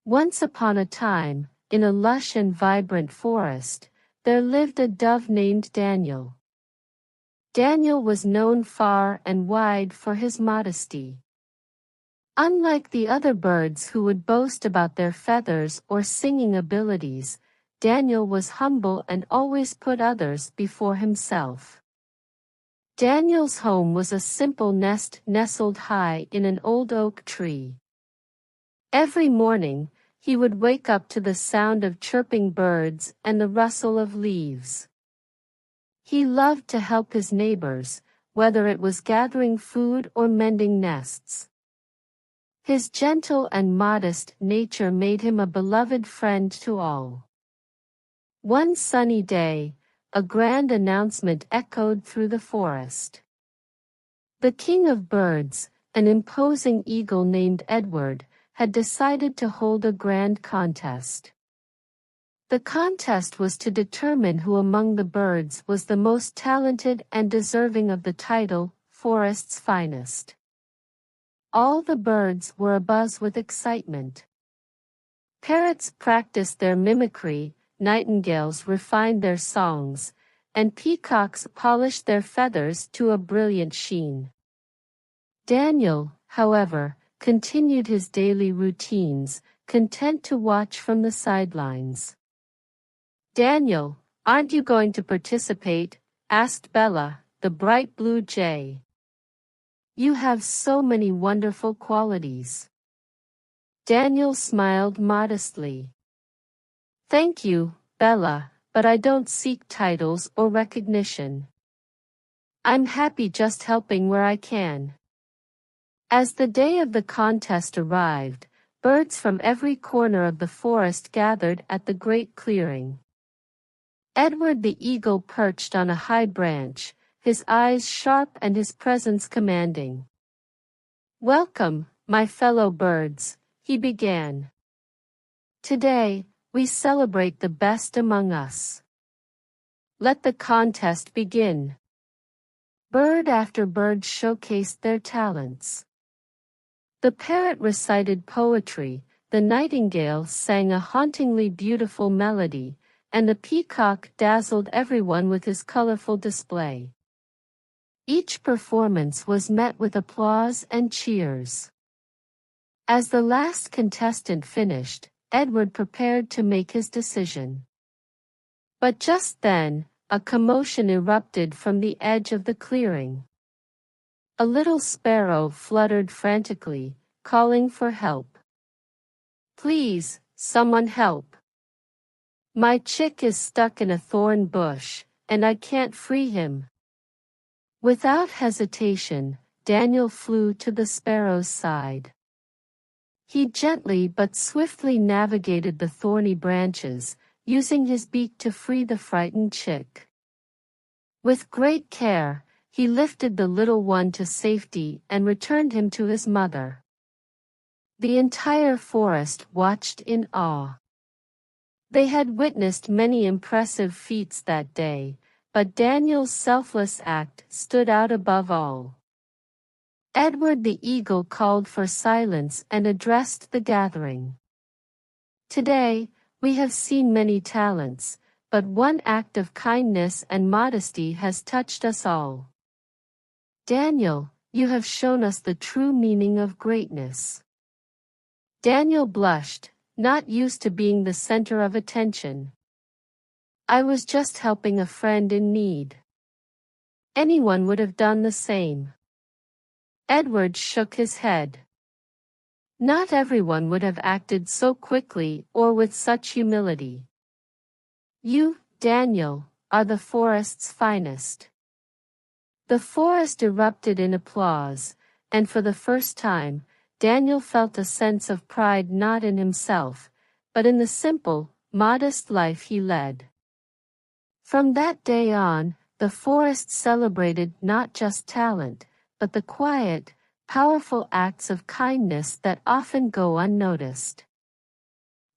Once upon a time, in a lush and vibrant forest, there lived a dove named Daniel. Daniel was known far and wide for his modesty. Unlike the other birds who would boast about their feathers or singing abilities, Daniel was humble and always put others before himself. Daniel's home was a simple nest nestled high in an old oak tree. Every morning, he would wake up to the sound of chirping birds and the rustle of leaves. He loved to help his neighbors, whether it was gathering food or mending nests. His gentle and modest nature made him a beloved friend to all. One sunny day, a grand announcement echoed through the forest. The king of birds, an imposing eagle named Edward, had decided to hold a grand contest. The contest was to determine who among the birds was the most talented and deserving of the title, Forest's Finest. All the birds were abuzz with excitement. Parrots practiced their mimicry, nightingales refined their songs, and peacocks polished their feathers to a brilliant sheen. Daniel, however, continued his daily routines, content to watch from the sidelines. "Daniel, aren't you going to participate?" asked Bella, the bright blue jay. "You have so many wonderful qualities." Daniel smiled modestly. "Thank you, Bella, but I don't seek titles or recognition. I'm happy just helping where I can." As the day of the contest arrived, birds from every corner of the forest gathered at the great clearing. Edward the eagle perched on a high branch, his eyes sharp and his presence commanding. "Welcome, my fellow birds," he began. "Today, we celebrate the best among us. Let the contest begin." Bird after bird showcased their talents. The parrot recited poetry, the nightingale sang a hauntingly beautiful melody, and the peacock dazzled everyone with his colorful display. Each performance was met with applause and cheers. As the last contestant finished, Edward prepared to make his decision. But just then, a commotion erupted from the edge of the clearing. A little sparrow fluttered frantically, calling for help. "Please, someone help. My chick is stuck in a thorn bush, and I can't free him." Without hesitation, Daniel flew to the sparrow's side. He gently but swiftly navigated the thorny branches, using his beak to free the frightened chick. With great care, he lifted the little one to safety and returned him to his mother. The entire forest watched in awe. They had witnessed many impressive feats that day, but Daniel's selfless act stood out above all. Edward the eagle called for silence and addressed the gathering. "Today, we have seen many talents, but one act of kindness and modesty has touched us all. Daniel, you have shown us the true meaning of greatness." Daniel blushed, not used to being the center of attention. "I was just helping a friend in need. Anyone would have done the same." Edward shook his head. Not everyone would have acted so quickly or with such humility. "You, Daniel, are the forest's finest." The forest erupted in applause, and for the first time, Daniel felt a sense of pride not in himself, but in the simple, modest life he led. From that day on, the forest celebrated not just talent, but the quiet, powerful acts of kindness that often go unnoticed.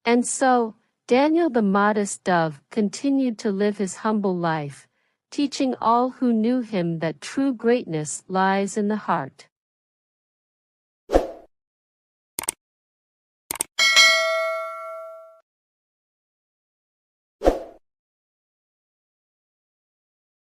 And so, Daniel the modest dove continued to live his humble life, teaching all who knew him that true greatness lies in the heart.